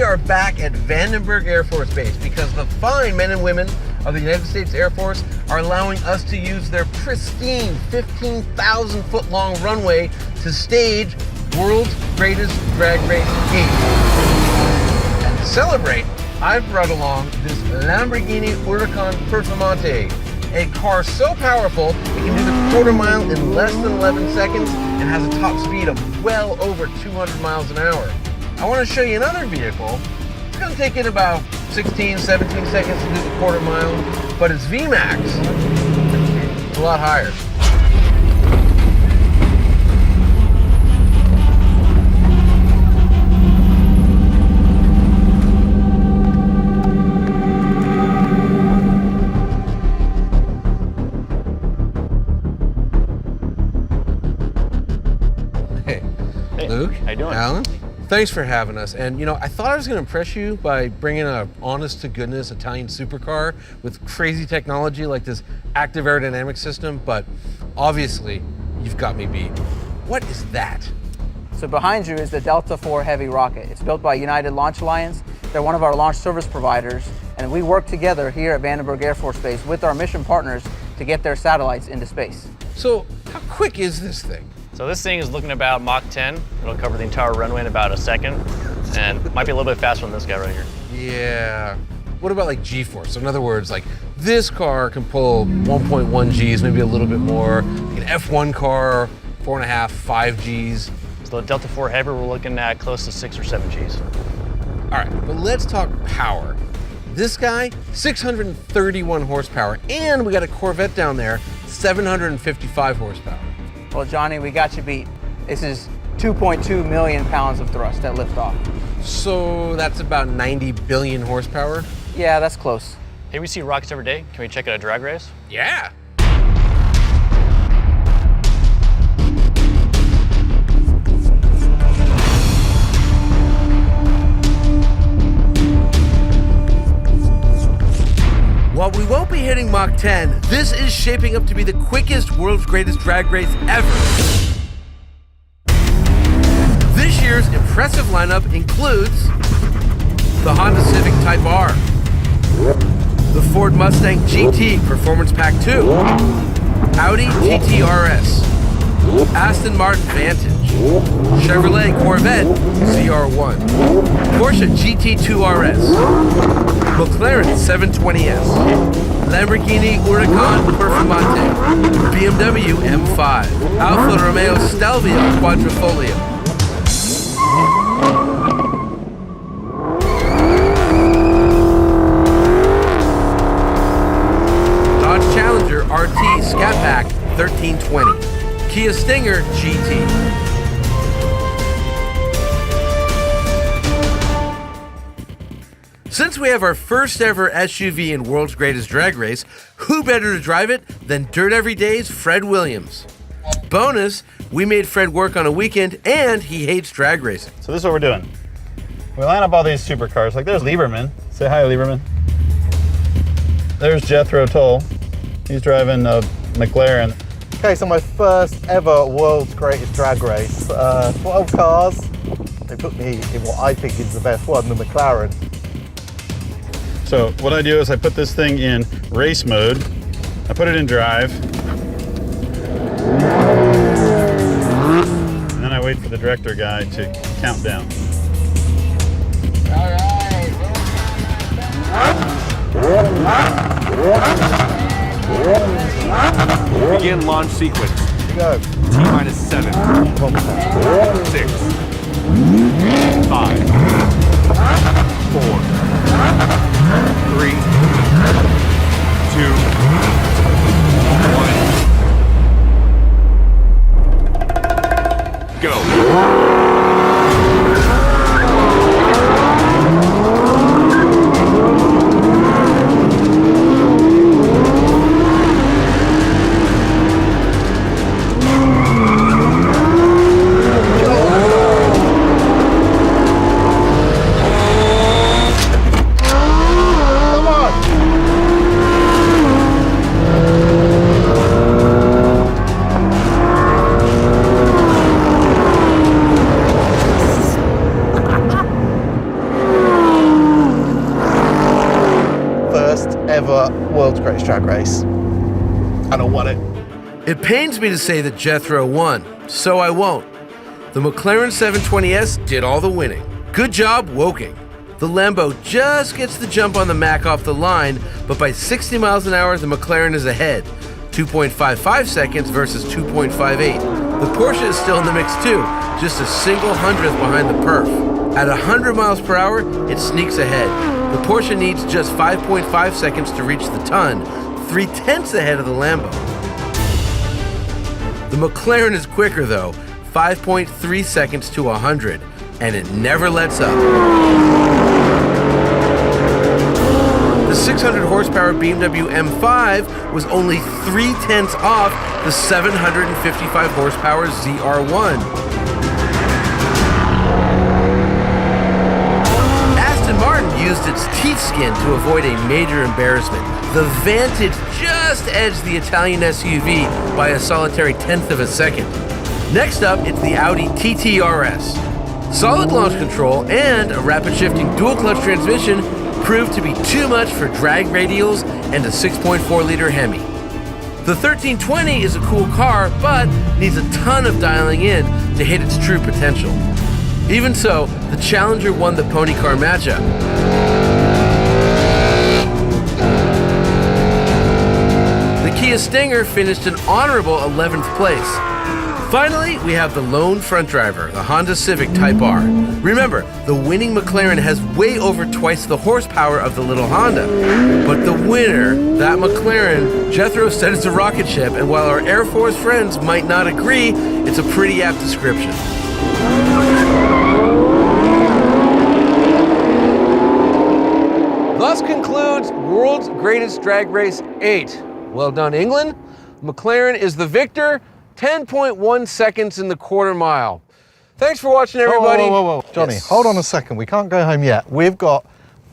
we are back at Vandenberg Air Force Base because the fine men and women of the United States Air Force are allowing us to use their pristine 15,000 foot long runway to stage world's greatest drag race game. And to celebrate, I've brought along this Lamborghini Huracan Performante, a car so powerful it can do the quarter mile in less than 11 seconds and has a top speed of well over 200 miles an hour. I want to show you another vehicle. It's going to take it about 16, 17 seconds to do the quarter mile, but its VMAX is a lot higher. Hey, Luke, how you doing? Alan? Thanks for having us. And you know, I thought I was going to impress you by bringing an honest to goodness Italian supercar with crazy technology like this active aerodynamic system, but obviously you've got me beat. What is that? So behind you is the Delta IV Heavy rocket. It's built by United Launch Alliance. They're one of our launch service providers, and we work together here at Vandenberg Air Force Base with our mission partners to get their satellites into space. So how quick is this thing? So this thing is looking about Mach 10. It'll cover the entire runway in about a second, and might be a little bit faster than this guy right here. Yeah. What about like G-force? So in other words, like this car can pull 1.1 Gs, maybe a little bit more. Like an F1 car, 4.5, 5 Gs. So the Delta IV Heavy, we're looking at close to 6 or 7 Gs. All right, but let's talk power. This guy, 631 horsepower, and we got a Corvette down there, 755 horsepower. Well, Johnny, we got you beat. This is 2.2 million pounds of thrust at liftoff. So that's about 90 billion horsepower? Yeah, that's close. Hey, we see rockets every day. Can we check out a drag race? Yeah. While we won't be hitting Mach 10, this is shaping up to be the quickest world's greatest drag race ever. This year's impressive lineup includes the Honda Civic Type R, the Ford Mustang GT Performance Pack 2, Audi TT RS, Aston Martin Vantage, Chevrolet Corvette ZR1, Porsche GT2 RS, McLaren 720S, Lamborghini Huracan Performante, BMW M5, Alfa Romeo Stelvio Quadrifoglio. Dodge Challenger RT Scat Pack 1320, Kia Stinger GT. Since we have our first ever SUV in World's Greatest Drag Race, who better to drive it than Dirt Every Day's Fred Williams? Bonus, we made Fred work on a weekend and he hates drag racing. So this is what we're doing. We line up all these supercars. Like there's Lieberman. Say hi, Lieberman. There's Jethro Tull. He's driving a McLaren. Okay, so my first ever World's Greatest Drag Race. 12 cars. They put me in what I think is the best one, the McLaren. So what I do is I put this thing in race mode. I put it in drive. And then I wait for the director guy to count down. Begin launch sequence. Go. T-minus 7, 6, 5, 4, 3, 2, 1. Go. what it. It pains me to say that Jethro won, so I won't. The McLaren 720S did all the winning. Good job, Woking. The Lambo just gets the jump on the Mac off the line, but by 60 miles an hour, the McLaren is ahead. 2.55 seconds versus 2.58. The Porsche is still in the mix too, just a single hundredth behind the Perf. At 100 miles per hour, it sneaks ahead. The Porsche needs just 5.5 seconds to reach the ton, 3/10 ahead of the Lambo. The McLaren is quicker though, 5.3 seconds to 100, and it never lets up. The 600 horsepower BMW M5 was only 3/10 off the 755 horsepower ZR1. Aston Martin used its teeth skin to avoid a major embarrassment. The Vantage just edged the Italian SUV by a solitary 1/10 of a second. Next up, it's the Audi TT RS. Solid launch control and a rapid shifting dual clutch transmission proved to be too much for drag radials and a 6.4 liter Hemi. The 1320 is a cool car, but needs a ton of dialing in to hit its true potential. Even so, the Challenger won the pony car matchup. The Kia Stinger finished an honorable 11th place. Finally, we have the lone front driver, the Honda Civic Type R. Remember, the winning McLaren has way over twice the horsepower of the little Honda. But the winner, that McLaren, Jethro said it's a rocket ship, and while our Air Force friends might not agree, it's a pretty apt description. Thus concludes World's Greatest Drag Race 8. Well done, England. McLaren is the victor. 10.1 seconds in the quarter mile. Thanks for watching, everybody. Whoa. Johnny, Yes. hold on a second. We can't go home yet. We've got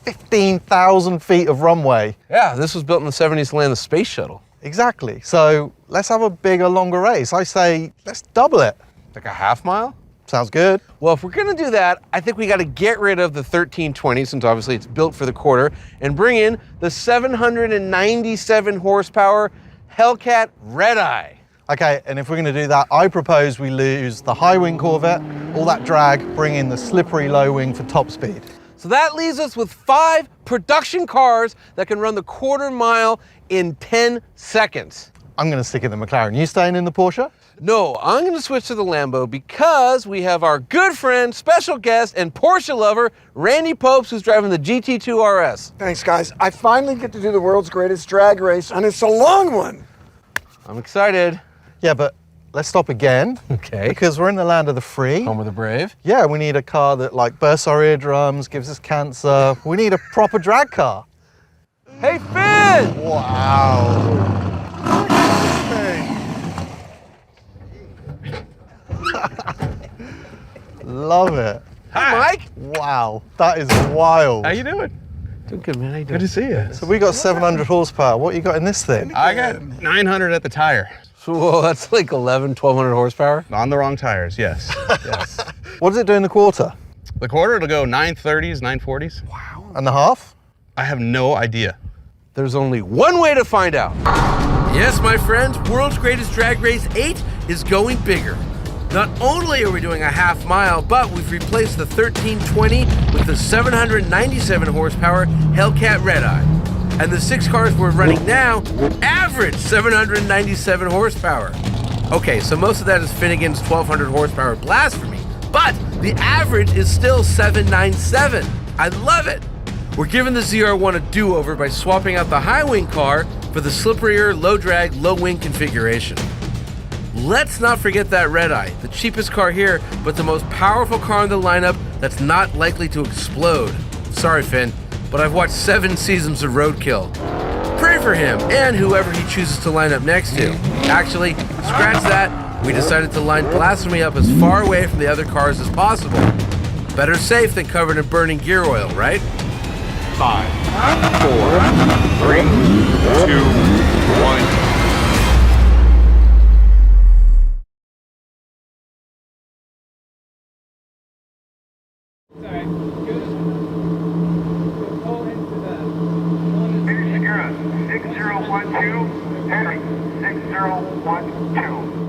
15,000 feet of runway. Yeah, this was built in the 70s to land the space shuttle. Exactly. So let's have a bigger, longer race. I say, let's double it. Like a half mile? Sounds good. Well, if we're gonna do that, I think we gotta get rid of the 1320, since obviously it's built for the quarter, and bring in the 797 horsepower Hellcat Redeye. Okay, and if we're gonna do that, I propose we lose the high wing Corvette, all that drag, bring in the slippery low wing for top speed. So that leaves us with 5 production cars that can run the quarter mile in 10 seconds. I'm gonna stick in the McLaren. You staying in the Porsche? No, I'm gonna switch to the Lambo because we have our good friend, special guest, and Porsche lover, Randy Popes, who's driving the GT2 RS. Thanks, guys. I finally get to do the world's greatest drag race, and it's a long one. I'm excited. Yeah, but let's stop again. Okay. Because we're in the land of the free. Home of the brave. Yeah, we need a car that like bursts our eardrums, gives us cancer. We need a proper drag car. Hey, Finn! Wow. Love it. Hi, Mike. Wow, that is wild. How you doing? Doing good, man. How you Good doing? to see you. So we got 700 horsepower. What you got in this thing? I got 900 at the tire. Whoa, that's like 1,200 horsepower. On the wrong tires, yes. Yes. What does it do in the quarter? The quarter, it'll go 930s, 940s. And the half? I have no idea. There's only one way to find out. Yes, my friends, World's Greatest Drag Race 8 is going bigger. Not only are we doing a half mile, but we've replaced the 1320 with the 797 horsepower Hellcat Redeye. And the 6 cars we're running now average 797 horsepower. Okay, so most of that is Finnegan's 1200 horsepower Blasphemy, but the average is still 797. I love it. We're giving the ZR1 a do-over by swapping out the high wing car for the slipperier, low drag, low wing configuration. Let's not forget that Redeye, the cheapest car here, but the most powerful car in the lineup that's not likely to explode. Sorry, Finn, but I've watched 7 seasons of Roadkill. Pray for him and whoever he chooses to line up next to. Actually, scratch that. We decided to line Blasphemy up as far away from the other cars as possible. Better safe than covered in burning gear oil, right? 5, 4, 3, 2, 1. Finish secure. 6012, Henry, 6012.